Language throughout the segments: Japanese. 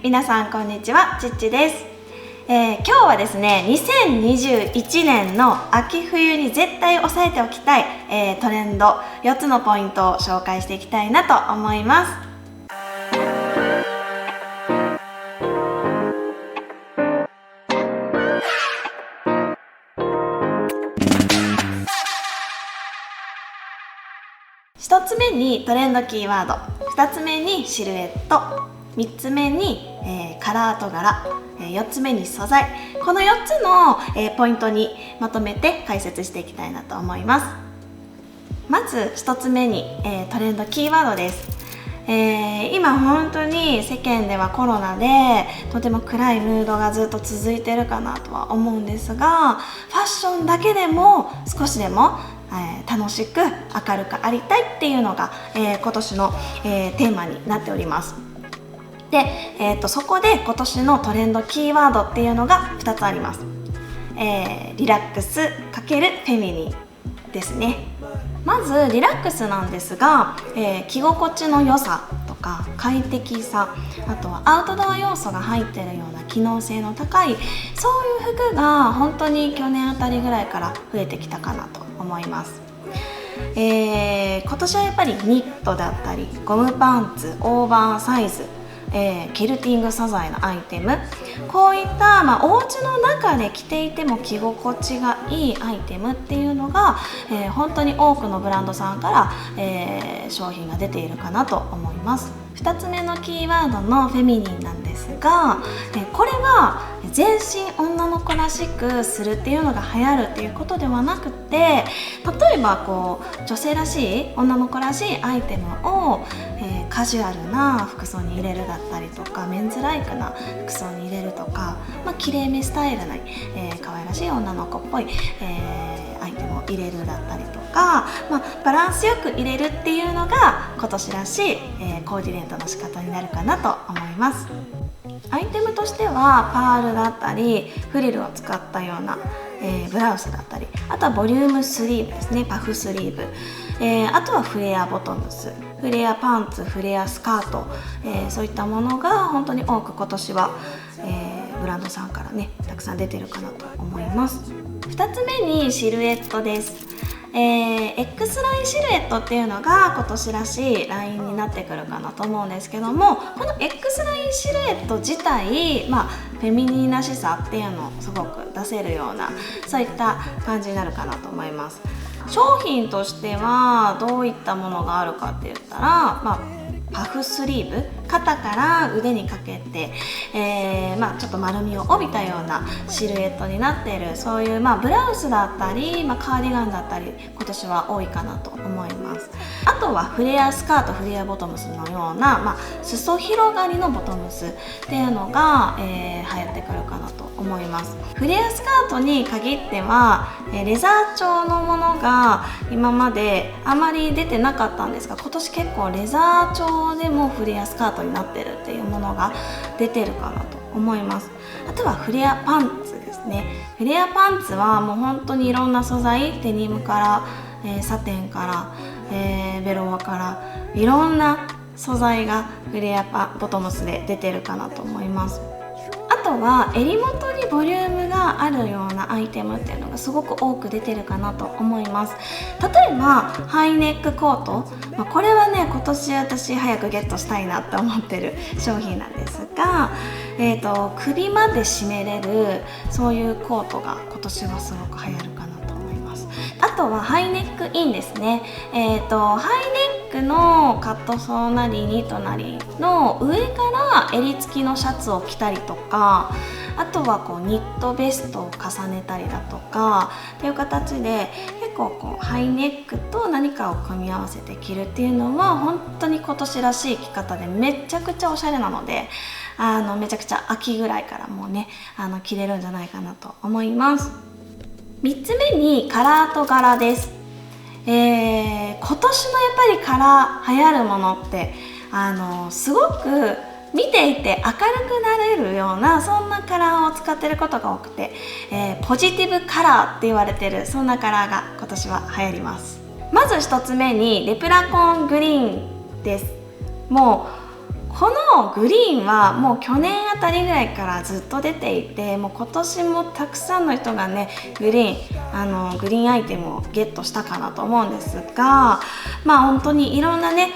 皆さんこんにちは、ちっちです。今日はですね、2021年の秋冬に絶対押さえておきたい、トレンド4つのポイントを紹介していきたいなと思います。1つ目にトレンドキーワード、2つ目にシルエット、3つ目に、カラーと柄、4つ目に素材。この4つの、ポイントにまとめて解説していきたいなと思います。まず1つ目に、トレンドキーワードです。今本当に世間ではコロナでとても暗いムードがずっと続いてるかなとは思うんですが、ファッションだけでも少しでも楽しく明るくありたいっていうのが、今年の、テーマになっております。で、そこで今年のトレンドキーワードっていうのが2つあります。リラックス×フェミニンですね。まずリラックスなんですが、着心地の良さとか快適さ、あとはアウトドア要素が入っているような機能性の高い、そういう服が本当に去年あたりぐらいから増えてきたかなと思います。今年はやっぱりニットだったりゴムパンツ、オーバーサイズ、キルティング素材のアイテム、こういった、お家の中で着ていても着心地がいいアイテムっていうのが、本当に多くのブランドさんから、商品が出ているかなと思います。2つ目のキーワードのフェミニンなんですが、これは全身女の子らしくするっていうのが流行るっていうことではなくて、例えば女性らしい女の子らしいアイテムを、カジュアルな服装に入れるだったりとか、メンズライクな服装に入れるとか、きれいめスタイルな、可愛らしい女の子っぽい、アイテムを入れるだったりとか、バランスよく入れるっていうのが今年らしい、コーディネートの仕方になるかなと思います。アイテムとしてはパールだったりフリルを使ったような、ブラウスだったり、あとはボリュームスリーブですね、パフスリーブ、あとはフレアボトムス、フレアパンツ、フレアスカート、そういったものが本当に多く今年は、ブランドさんからねたくさん出てるかなと思います。2つ目にシルエットです。X ラインシルエットっていうのが今年らしいラインになってくるかなと思うんですけども、この X ラインシルエット自体、フェミニンらしさっていうのをすごく出せるような、そういった感じになるかなと思います。商品としてはどういったものがあるかって言ったら、パフスリーブ、肩から腕にかけて、ちょっと丸みを帯びたようなシルエットになっている、そういう、ブラウスだったり、カーディガンだったり今年は多いかなと思います。あとはフレアスカート、フレアボトムスのような、裾広がりのボトムスっていうのが、流行ってくるかなと思います。フレアスカートに限ってはレザー調のものが今まであまり出てなかったんですが、今年結構レザー調でもフレアスカートになってるっていうものが出てるかなと思います。あとはフレアパンツですね。フレアパンツはもう本当にいろんな素材、デニムから、サテンから、ベロアからいろんな素材がフレアボトムスで出てるかなと思います。あとは襟元にボリュームがあるようなアイテムっていうのがすごく多く出てるかなと思います。例えばハイネックコート、これはね今年私早くゲットしたいなって思ってる商品なんですが、首まで締めれるそういうコートが今年はすごく流行るかなと思います。あとはハイネックインですね。ハイネックのカットソーなりニットなりの上から襟付きのシャツを着たりとか、あとはニットベストを重ねたりだとかっていう形で、結構ハイネックと何かを組み合わせて着るっていうのは本当に今年らしい着方でめちゃくちゃおしゃれなので、めちゃくちゃ秋ぐらいからもうね着れるんじゃないかなと思います。3つ目にカラーと柄です。今年のやっぱりカラー流行るものってすごく見ていて明るくなれるような、そんなカラーを使ってることが多くて、ポジティブカラーって言われてる、そんなカラーが今年は流行ります。まず1つ目にレプラコングリーンです。もうこのグリーンはもう去年あたりぐらいからずっと出ていて、もう今年もたくさんの人がねグリーンアイテムをゲットしたかなと思うんですが、本当にいろんなね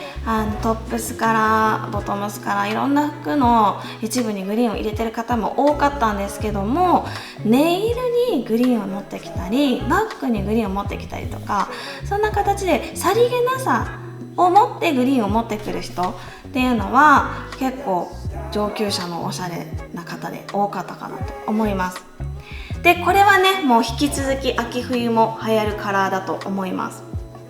トップスからボトムスからいろんな服の一部にグリーンを入れてる方も多かったんですけども、ネイルにグリーンを持ってきたりバッグにグリーンを持ってきたりとか、そんな形でさりげなさを持ってグリーンを持ってくる人っていうのは結構上級者のおしゃれな方で多かったかなと思います。でこれはねもう引き続き秋冬も流行るカラーだと思います。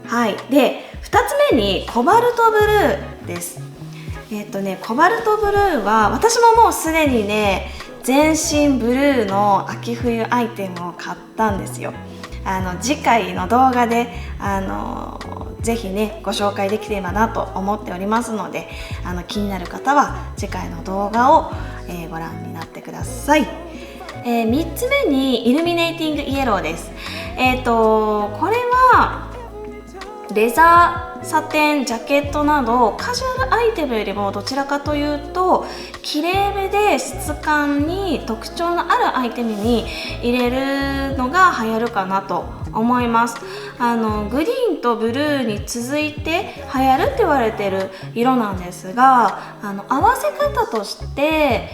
はい、で2つ目にコバルトブルーです。コバルトブルーは私ももうすでにね全身ブルーの秋冬アイテムを買ったんですよ。次回の動画でぜひねご紹介できればなと思っておりますので、気になる方は次回の動画を、ご覧になってください。3つ目にイルミネーティングイエローです。これはレザー、サテン、ジャケットなどカジュアルアイテムよりもどちらかというときれいめで質感に特徴のあるアイテムに入れるのが流行るかなと思います。グリーンとブルーに続いて流行るって言われてる色なんですが、合わせ方として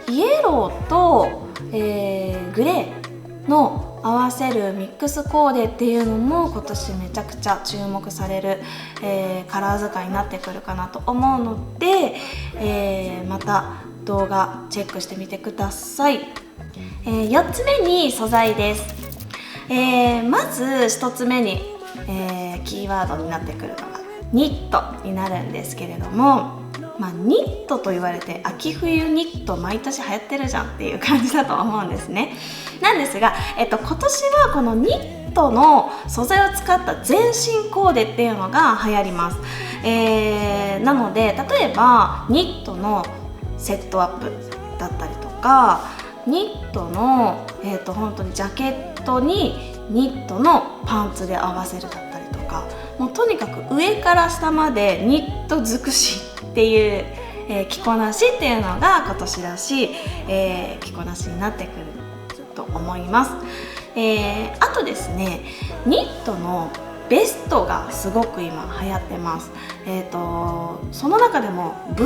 イエローと、グレーの合わせるミックスコーデっていうのも今年めちゃくちゃ注目される、カラー使いになってくるかなと思うので、また動画チェックしてみてください。4つ目に素材です。まず1つ目に、キーワードになってくるのがニットになるんですけれども、ニットと言われて秋冬ニット毎年流行ってるじゃんっていう感じだと思うんですね。なんですが、今年はこのニットの素材を使った全身コーデっていうのが流行ります。なので例えばニットのセットアップだったりとか、ニットの、本当にジャケットにニットのパンツで合わせるだったりとか、もうとにかく上から下までニット尽くしっていう、着こなしっていうのが今年らしい、着こなしになってくると思います。あとですね、ニットのベストがすごく今流行ってます。その中でも V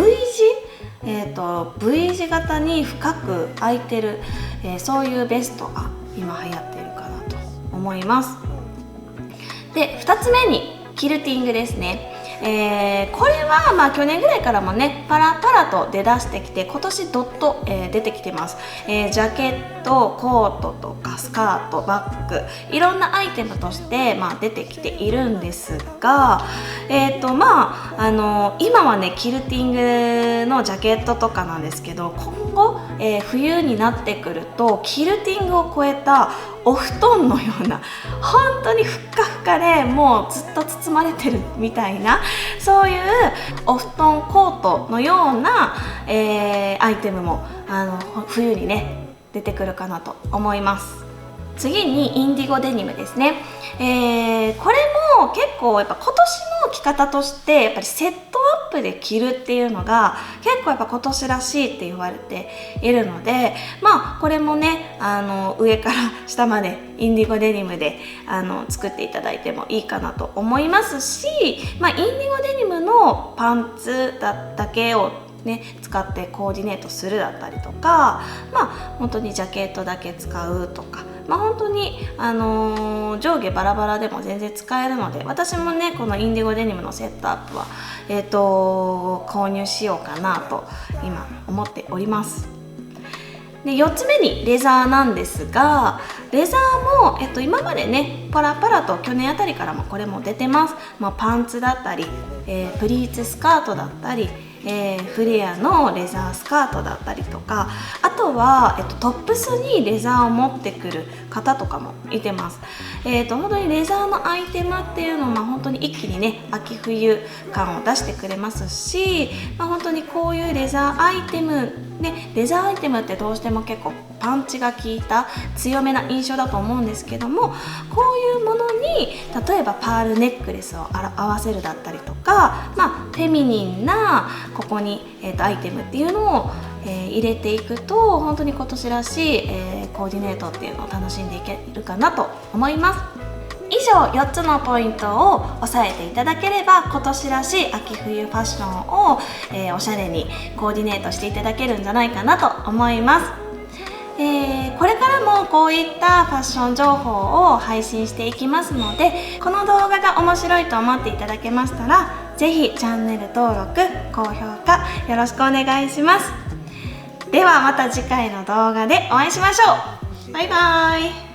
字型に深く開いてる、そういうベストが今流行っているかなと思います。で2つ目にキルティングですね。これは去年ぐらいからもねパラパラと出だしてきて、今年どっと、出てきてます。ジャケット、コートとかスカート、バッグ、いろんなアイテムとして、出てきているんですが、今はねキルティングのジャケットとかなんですけど、今後、冬になってくるとキルティングを超えたお布団のような本当にふっかふかでもうずっと包まれてるみたいな、そういうお布団コートのような、アイテムも冬にね出てくるかなと思います。次にインディゴデニムですね。これも結構やっぱ今年の着方としてやっぱりセットアップで着るっていうのが結構やっぱ今年らしいって言われているので、これもね上から下までインディゴデニムで作っていただいてもいいかなと思いますし、インディゴデニムのパンツだけを使ってコーディネートするだったりとか、本当にジャケットだけ使うとか、本当に、上下バラバラでも全然使えるので、私もねこのインディゴデニムのセットアップは、購入しようかなと今思っております。で4つ目にレザーなんですが、レザーも、今までねパラパラと去年あたりからもこれも出てます。パンツだったり、プリーツスカートだったり、フレアのレザースカートだったりとか、あとは、トップスにレザーを持ってくる方とかもいてます。本当にレザーのアイテムっていうのは本当に一気にね秋冬感を出してくれますし、本当にこういうレザーアイテムで、レザーアイテムってどうしても結構パンチが効いた強めな印象だと思うんですけども、こういうものに例えばパールネックレスを合わせるだったりとか、フェミニンなここに、アイテムっていうのを、入れていくと本当に今年らしい、コーディネートっていうのを楽しんでいけるかなと思います。以上4つのポイントを押さえていただければ、今年らしい秋冬ファッションを、おしゃれにコーディネートしていただけるんじゃないかなと思います。これからもこういったファッション情報を配信していきますので、この動画が面白いと思っていただけましたら、ぜひチャンネル登録、高評価よろしくお願いします。ではまた次回の動画でお会いしましょう。バイバーイ。